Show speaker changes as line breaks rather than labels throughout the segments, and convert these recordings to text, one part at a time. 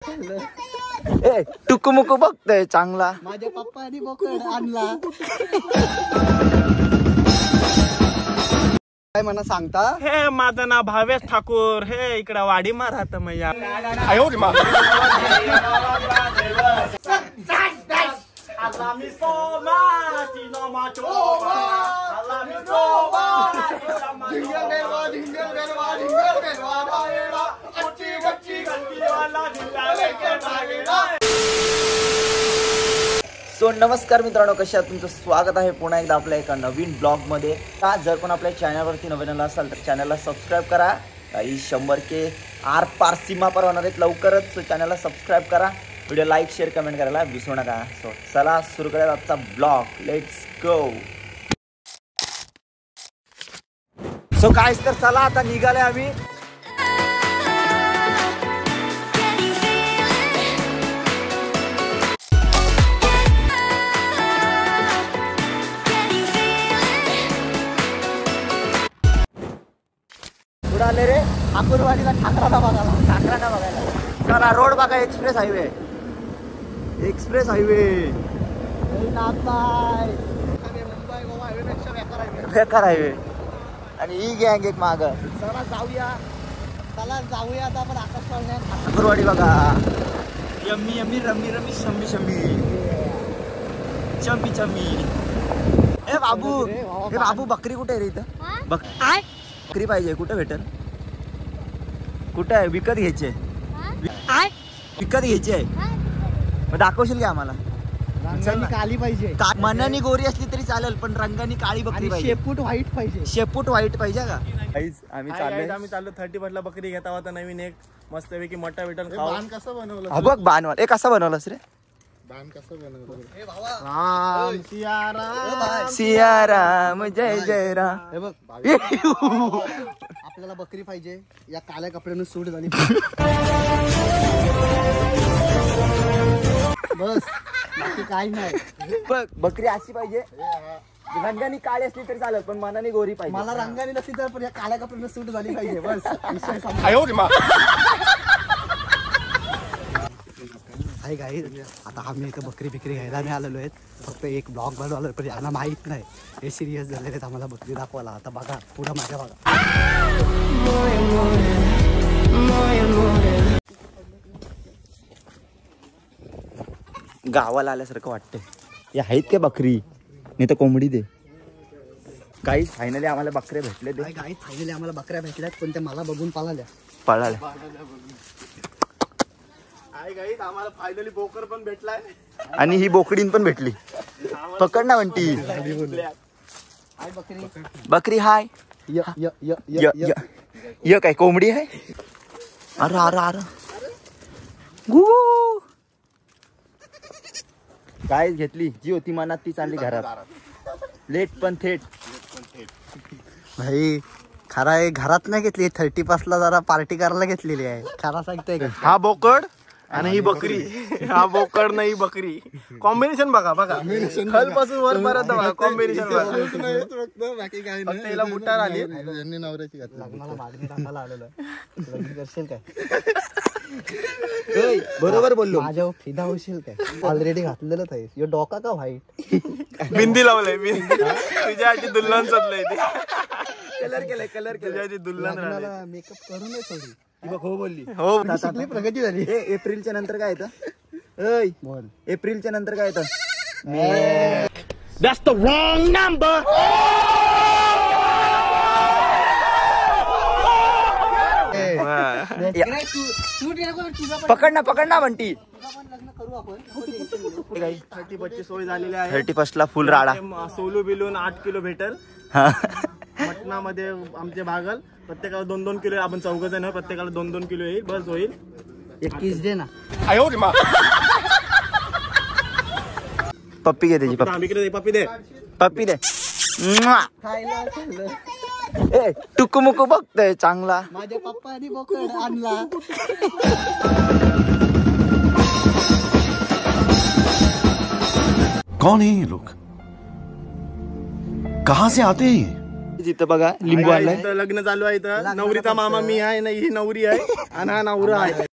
ए टुकुमुकू बघतोय चांगला.
माझ्या पप्पानी बोकड आणला. काय म्हणा सांगता?
हे माझं नाव भावेश ठाकूर. हे इकडं वाडीमा राहत मैया.
सो नमस्कार मित्रांनो, कशा आहात? तुमचं स्वागत आहे पुन्हा एकदा आपल्या एका नवीन ब्लॉग मध्ये. जर पण आपल्या चॅनलवरती नवीन असाल तर चॅनलला सबस्क्राईब करा. काही 100K आर पार सीमा पर होणार आहेत लवकरच. सो चॅनलला सबस्क्राईब करा, व्हिडिओ लाईक शेअर कमेंट करायला विसरू नका. सो चला सुरू करूया आजचा ब्लॉग. Let's go. सो काय तर चला आता निघाले आम्ही. आले रे ठाकूरवाडीला ठाकराला बघायला. चला रोड बघा, एक्सप्रेस हायवे. बेकार हायवे. आणि ही गँग एक माग.
चला जाऊया आता आपण आकाशवाणी
ठाकूरवाडी बघा. Yummy yummy rummy rummy Shammi Shammi Chammi Chammi. हे बाबू बकरी कुठे आहे रे इथं? बकरी पाहिजे. कुठे भेटेल? कुठे आहे? विकत घ्यायची आहे. मग दाखवशील का आम्हाला?
रंगानी काळी पाहिजे.
मनानी गोरी असली तरी चालेल, पण रंगानी काळी बकरी पाहिजे.
शेपूट व्हाईट पाहिजे.
शेपूट व्हाईट पाहिजे का? आम्ही
चाललो 30 बकरी घेता होता नवीन एक मस्तपैकी मोठा भेटल.
बाण कसं बनवलं?
हा बघ बाणवाल. कसा बनवलास रे?
बाण कसं बनवलं?
राम
सिया राम जय जय राम.
हे बघ आपल्याला बकरी पाहिजे. या काळ्या कपड्यानं सूट झाली बस, बाकी काही नाही.
बघ बकरी अशी पाहिजे. रंगानी काळी असली तरी चालेल, पण मनाने गोरी पाहिजे.
मला रंगाने नसली तर पण या काळ्या कपड्यानं सूट झाली पाहिजे. बस विषय संपला. काही आता आम्ही इथं बकरी घ्यायला नाही आलेलो आहेत. फक्त एक ब्लॉग बनवलं, पण यांना माहित नाही हे सिरियस झालेले आहेत आम्हाला बकरी दाखवायला. आता बघा पुढं माझ्या बघा.
गावाला आल्यासारखं वाटतंय. हे आहेत का बकरी? नाही तर कोंबडी दे. काही फायनली आम्हाला बकऱ्या भेटले.
फायनली आम्हाला बकऱ्या भेटल्यात, पण त्या मला बघून पळाल्या.
आम्हाला फायनली बोकर पण भेटलाय.
आणि ही बोकडीन पण भेटली. पकड ना म्हणती बकरी. हाय य काय कोंबडी आहे? अरे अरे अरे काय घेतली जी होती मनात ती चालली घरात. लेट पण थेट.
भाई खरा आहे, घरात नाही घेतली. 30 ला जरा पार्टी करायला घेतलेली आहे. खरा सांगतोय का?
हा बोकड आणि ही बकरी. हा बोकड नाही बकरी. कॉम्बिनेशन बघा खालपासून वरपर्यंत बघा. कॉम्बिनेशन
बाकी काही
फक्त हिला बुटार आली.
नवऱ्याची लग्नाला मागणी टाकायला आलेलं आहे. करशील काय?
बरोबर बोललो.
माझ्या फिदा होशील काय? ऑलरेडी घातलेलं आहे. यो डोका का व्हाईट?
बिंदी लावलंय मी. तुझ्या आधी दुल्हन सजलंय ते.
कलर
तुझ्या आधी दुल्हन
मेकअप करून थोडी.
हो बोलली.
हो
प्रगती झाली.
एप्रिलच्या नंतर काय येतं?
बोल.
एप्रिलच्या नंतर काय येतं?
That's the wrong number.
पकड ना म्हणती.
30 सोय झालेली आहे.
31 ला फुल राडा.
सोलू बिलून 8 किलो भेटेल. मटणामध्ये आमचे भागल. प्रत्येकाला 2-2 किलो. आपण 4 जण आहे, प्रत्येकाला 2-2 किलो येईल. बस होईल.
21 दे ना.
पप्पी घे त्याची. पप्पी दे. ए टुकुमुकू बघतोय चांगला.
माझ्या पप्पानी बोकड आणला.
कौन है ये लोग? कहां से आते हैं?
जिथं बघा लिंबू आणलाय.
लग्न चालू आहे. इथं नवरीचा मामा मी आहे, ही नवरी आहे आणि हा नवरा आहे.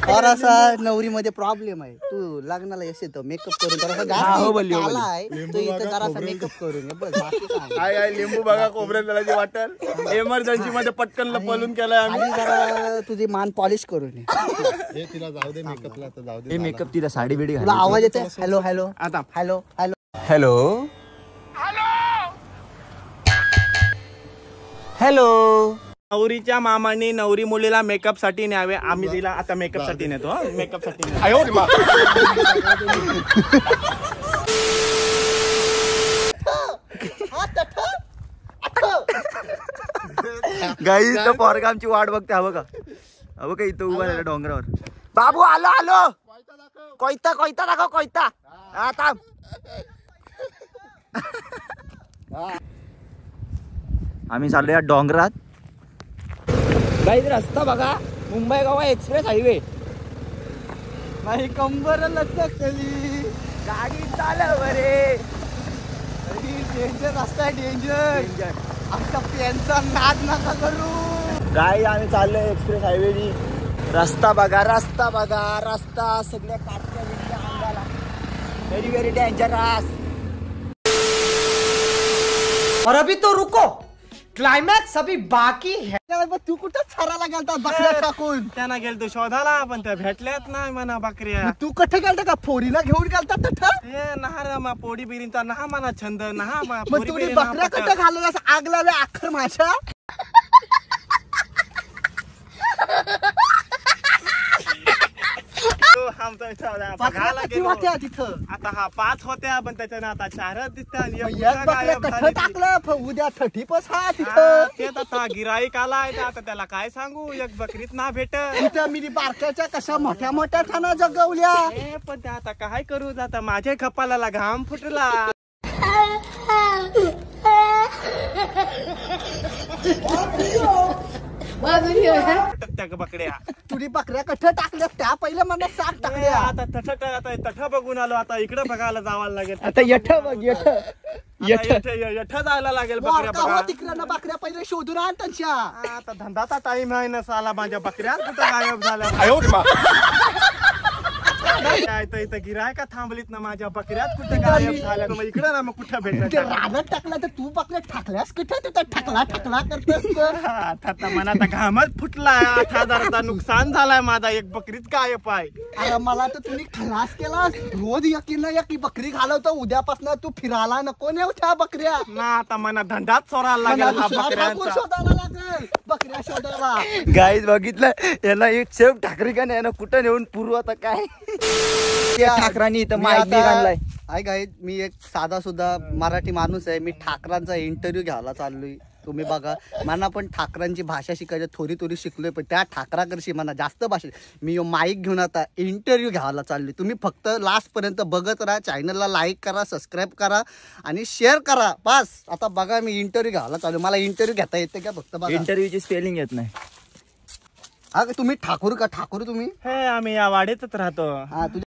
थोडासा नवरीमध्ये प्रॉब्लेम आहे. तू लग्नाला यश येतो मेकअप करून थोडासा काला आहे तो इथं जरासा मेकअप करून ये, बस बाकी काय.
काय लिंबू बघा खोबऱ्यात त्याला जे वाटेल एमर्जन्सी मध्ये पटकन पळून केलाय आम्ही.
आणि जरा तुझी मान पॉलिश करून ये.
तिला जाऊ दे मेकअपला तर जाऊ दे.
हे मेकअप तिला साडी बिडी
तुला आवाज येते? हॅलो हॅलो
आता
हॅलो हॅलो
हॅलो हॅलो.
नवरीच्या मामाने नवरी मुलीला मेकअप साठी न्यावे. आम्ही तिला आता मेकअप साठी नेतो. मेकअप साठी
गाईस तो पोरगा आमची वाट बघते. हवं का इथं उभा राहिला डोंगरावर. बाबू आलो आलो. कोयता कोयता दाखव कोयता. हा थांब. आम्ही चाललो या डोंगरात. गाईस रस्ता बघा मुंबई गोवा एक्सप्रेस हायवे.
नाही कंबर लटकली
गाडी चालव रे.
डेंजर रस्ता डेंजर. आमच्या पेनचा नाद नका करू.
गाई आम्ही चाललोय एक्सप्रेस हायवेनी. रस्ता बघा रस्ता सगळ्या काटच्या बिटच्या अंगाला. Very very dangerous.
और अभी तो रुको, क्लाइमैक्स अभी बाकी है.
तू कुठं छाराला गेलता बकऱ्या टाकून?
त्यांना गेलतो शोधाला पण त्या भेटल्यात नाही म्हणा बकऱ्या.
तू कुठे गेलता का फोरीला घेऊन गेलता तठं?
हे नहा मा पोडी बिरींचा नहा म्हणा छंद नहा मा
मग
पोरी
तुम्ही
बिरी
बकऱ्या
नहा
कुठं घालून असं आग लावल्या अख्खर माशा?
तो आमचा इथं आता
बकऱ्या
घाला
किती
गेलो.
होत्या तिथं?
आता हा 5 होत्या पण त्याच्यानं आता 4 दिसतात.
मग एक बकऱ्या कठं टाकलं उद्या 30 हा
हा,
तिथं.
तेच आता गिराईक आलाय तर आता त्याला काय सांगू एक बकरीत ना भेट.
तिथं मी बारक्याच्या कशा मोठ्या मोठ्या ठाणा जगवल्या.
पण ते आता काय करू आता माझ्या कपालाला घाम फुटला. त्या बकड्या
तुझी बकऱ्या कठं टाकल्या त्या पहिल्या मला सात टाकल्या.
आता तठ बघून आलो. आता इकडे बघायला जावं लागेल.
आता यठ बघ यठ
यठ जायला लागेल बकऱ्या बघा.
तिकडं बकऱ्या पहिले शोधून आण त्यांच्या.
आता धंदाचा टाइम आहे ना साला. माझ्या बकऱ्या कुठं गायब झाल्या. काय तर इथं गिरायका थांबलीत ना माझ्या बकऱ्यात कुठे गायब झाल्या. मग इकडे ना मग कुठं
ते
भेटत
रानात टाकला तर तू बकऱ्या टाकल्यास कुठे तिथं ठकला करतेस.
आता मनात घामच फुटलाय. 8,000चा नुकसान झालाय माझा. एक बकरीच गायब आहे.
अरे मला तर तुम्ही खलास केला. रोज यकीन एक बकरी घालवतो. उद्यापासून तू फिरायला नको नेऊ त्या बकऱ्या.
ना आता मना धंदाच सोडायला लागेल हा
दुसरा ठाकूर
बकऱ्यांचा.
शोधायला लागेल बकऱ्या शोधायला.
गाईज बघितलं याला एक सेफ ठाकरी का नाही कुठं नेऊन पुरव आता काय. ठाकरांनी इथं माहिती आणलाय.
गाईज मी एक साधा सुद्धा मराठी माणूस आहे. मी ठाकरांचा इंटरव्ह्यू घ्यायला चाललोय. तुम्ही बघा मला पण ठाकरांची भाषा शिकायची थोडी शिकलोय. पण त्या ठाकराकडशी मला जास्त भाषा. मी माईक घेऊन आता इंटरव्ह्यू घ्यायला चाललोय. तुम्ही फक्त लास्ट पर्यंत बघत राहा. चॅनलला लाईक करा, सबस्क्राईब करा आणि शेअर करा. बस आता बघा मी इंटरव्ह्यू घ्यायला चालू. मला इंटरव्ह्यू घेता येते का फक्त बघा.
इंटरव्ह्यूची स्पेलिंग येत नाही.
हा तुम्ही ठाकूर का? ठाकूर तुम्ही?
हे आम्ही या वाडीतच राहतो.
हा तुझ्या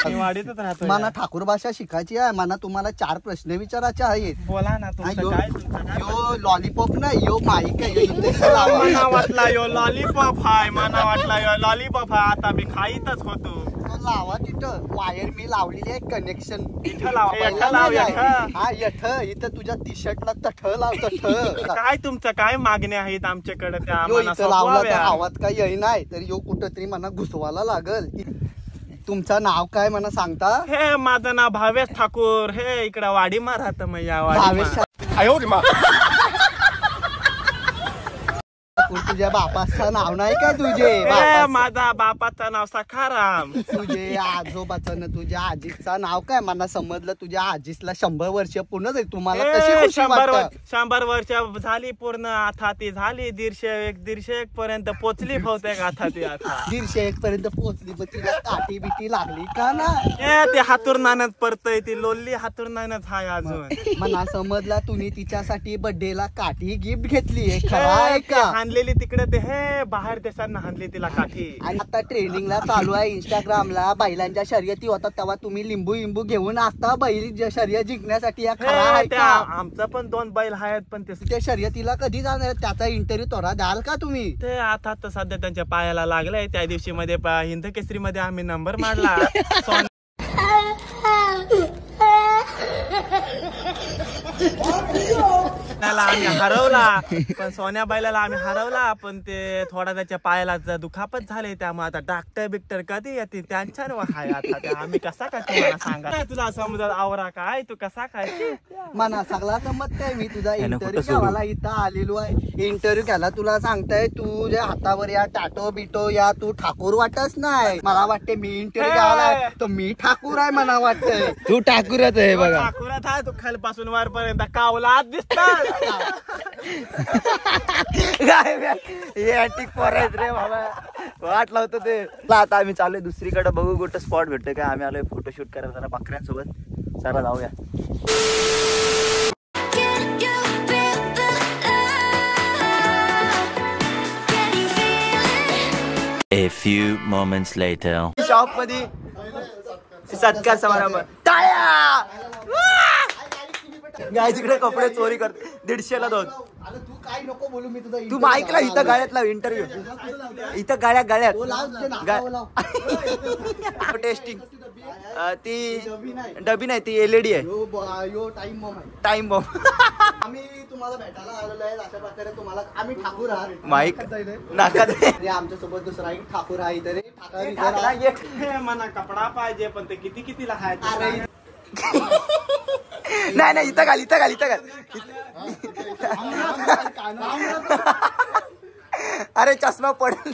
आम्ही वाडीतच राहतो.
मला ठाकूर भाषा शिकायची आहे. मला तुम्हाला 4 प्रश्न विचारायचे आहेत.
बोला ना तुमचं काय.
यो लॉलीपॉप नाही यो माईक आहे. यो इथे लावा.
मना वाटला यो लॉलीपॉप हाय. मना वाटला यो लॉलीपॉप हाय. आता मी खाईतच होतो.
तो लावा तिथं वायर मी लावलेली आहे कनेक्शन.
इथं लाव, यठ लाव, यठ.
हा यठ इथं तुझ्या टी शर्टला तठ लाव तठ.
काय तुमचं काय मागण्या आहेत आमच्याकडे त्या
यो
आम्हाला
इथं लावला तर
सोपवाव्या.
आवाज काय येई नाही तर यो कुठंतरी मला घुसवायला लागल. तुमचं नाव काय मला सांगता?
हे माझं नाव भावेश ठाकूर. हे इकडं वाडीमा राहतं मग या
भावेश
वाडीमा.
तुझ्या बापाचं नाव नाही काय तुझे?
हे माझा बापाचं नाव सखाराम.
तुझे आजोबाचं ना तुझ्या आजीचं नाव काय? मला समजलं तुझ्या आजीला 100 वर्ष पूर्ण झाली. तुम्हाला कशी खुशी
100 वर्ष झाली पूर्ण. आता ती झाली 150 पर्यंत पोचली बहुतेक. आता ती आता
150 पर्यंत पोहोचली. पण तिला काठी बिटी लागली का ना?
हे ते हातुरनानच परतय. ती लोल्ली हातुरनानच हाय अजून.
मला समजला तुम्ही तिच्यासाठी बर्थडेला काठी गिफ्ट घेतली. खरं आहे का?
आणलेली तिकडे ते हे बाहेर देशांना हाणली तिला काठी.
आणि आता ट्रेनिंगला चालू आहे इंस्टाग्रामला बैलांच्या शर्यती होतात तेव्हा तुम्ही लिंबू घेऊन असता बैल शर्यत जिंकण्यासाठी या खरा आहे का?
आमचं पण 2 बैल आहेत पण
त्या शर्यतीला कधी जाणार त्याचा इंटरव्ह्यू थोडा द्याल का तुम्ही?
ते आता तर सध्या त्यांच्या पायाला लागलंय. त्या दिवशी मध्ये हिंद केसरी मध्ये आम्ही नंबर मारला. आम्ही हरवला पण सोन्या बैलाला आम्ही हरवला पण ते थोडा त्याच्या पायाला दुखापत झाले. त्यामुळे आता डॉक्टर बिक्टर कधी येते त्यांच्यावर हाय. आता आम्ही कसा काय तुम्हाला सांगा तुला समजा आवरा काय तू कसा काय
मना सगळा समजत काय मी तुझा इंटरव्ह्यू घ्यायला इथं आलेलो आहे. इंटरव्ह्यू घ्यायला तुला सांगताय तुझ्या हातावर या टाटो बिटो या तू ठाकूर वाटच नाही. मला वाटते मी इंटरव्ह्यू घ्यायला तर मी ठाकूर आहे. मला वाटतंय
तू ठाकूरच आहे बघा.
ठाकूरात आहे तू खालपासून वरपर्यंत कावलात दिसतात.
काय रे बाबा वाट लावतो ते. आता आम्ही चाललोय दुसरीकडे बघू कुठं स्पॉट भेटतोय काय. आम्ही आलोय फोटोशूट करायला जरा बकऱ्यांसोबत. चला जाऊया.
A few moments later.
Shop मध्ये सत्कार समारंभ. गाय तिकडे कपडे चोरी करते 150ला 2.
तू काय नको बोलू मी तुझा
तू ऐकला इथं गाड्यातला इंटरव्ह्यू इथं गाड्यात टेस्टिंग ती डबी नाही ती LED आहे. Time bomb.
आम्ही तुम्हाला भेटायला आलेलो आहे अशा प्रकारे तुम्हाला आम्ही ठाकूर आहात
माईक नाका दे.
आमच्या सोबत दुसरा एक ठाकूर आहे इथे
हे मना कपडा पाहिजे पण ते कितीला आहे.
नाही इथं घाल. अरे चष्मा पडेल.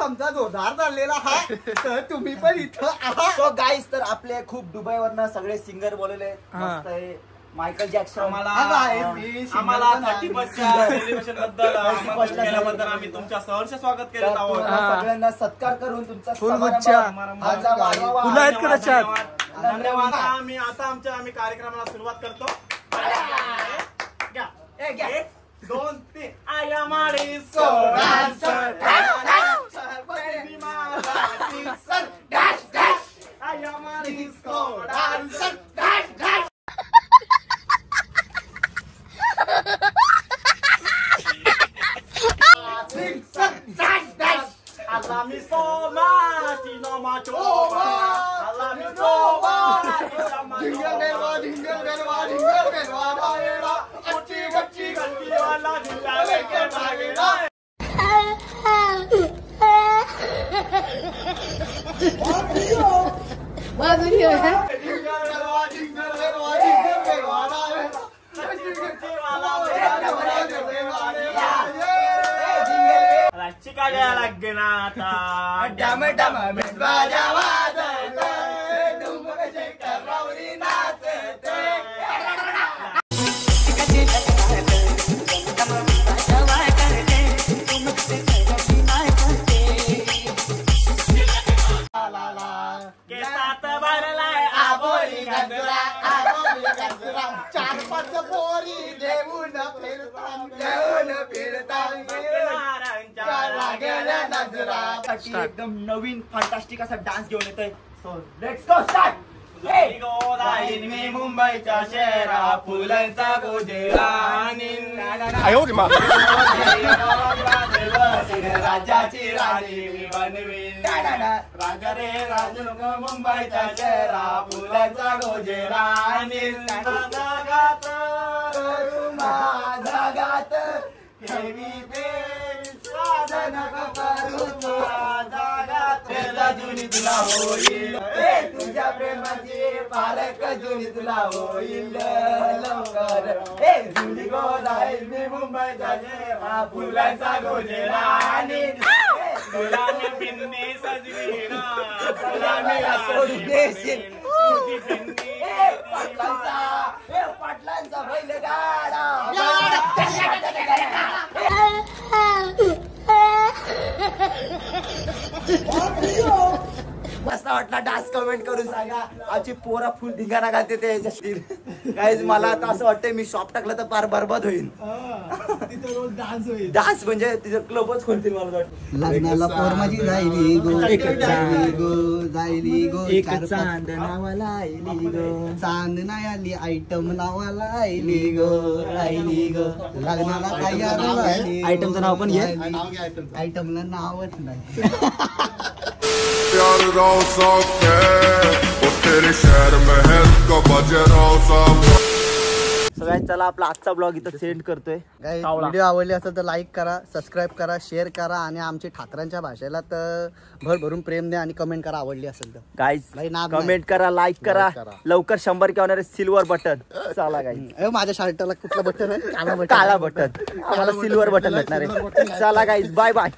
आमचा जोरदार चाललेला हा तर तुम्ही पण इथं आहात.
सो गाईस तर आपले खूप दुबईवरनं सगळे सिंगर बोलवले. मस्त आहे. मायकल जॅक्सन
आम्हाला 30च्या सेलिब्रेशन बद्दल आमंत्रित केल्याबद्दल आम्ही तुमच्या सहर्ष स्वागत करीत आहोत.
सगळ्यांना सत्कार करून तुमचा
धन्यवाद. आम्ही कार्यक्रमाला सुरुवात करतो. 1 2 3 आया माळी सोडासर आया माळी सोडासर.
एकदम नवीन फंटास्टिक असा डान्स घेऊन येतोय. So let's go start.
मी मुंबईच्या शहरा फुलांचा गोजेरा राजाची राणी मी बनवीन रागरे राजू मुंबईच्या शहरा फुलांचा गोजेरा माझा गात जुनी तुला होईल तुझ्या प्रेमाची पालक जुनी तुला होईल लवकर. जुनी गोदाईल मी मुंबईचा जेव्हा फुलांचा गोजेरा आणि तुला मी पिन्नी सजवीन तुला मी सोडून देशील तुझी पिन्नी
पाटलांचा बैलगाडा. कसा वाटला डान्स कमेंट करून सांगा. आमची पोरा फुल धिंगाणा घालते ते गाईज. मला आता असं वाटतंय मी शॉप टाकलं तर फार बरबाद होईल. डान्स म्हणजे तिथं क्लबच खोलतील मला वाटतं.
लग्नाला पोर माझी जायली गो जायली गो
एक चांद नावाला आयली गो.
चांद नाही आली आयटम नावाला आयली गो आयली गो लग्नाला तयार झाली.
आयटमचं नाव पण घे.
आयटमला नावच नाही.
यार रौसा के वो तेरे शहर में है का बजे रौसा.
सगळ्यांनी चला आपला आजचा ब्लॉग इथं सेंड करतोय.
व्हिडिओ आवडली असेल तर लाईक करा, सबस्क्राईब करा, शेअर करा आणि आमच्या ठाकरांच्या भाषेला तर भरभरून प्रेम द्या आणि कमेंट करा आवडली असेल तर.
गाईज
भाई नाद नाही.
कमेंट करा, लाईक करा. लवकर 100 के होणारे सिल्वर बटन. चला गाईज.
माझ्या शर्टाला कुठलं बटन आहे?
काळा बटन. आम्हाला सिल्वर बटन भेटणार आहे. चला गाईज बाय बाय.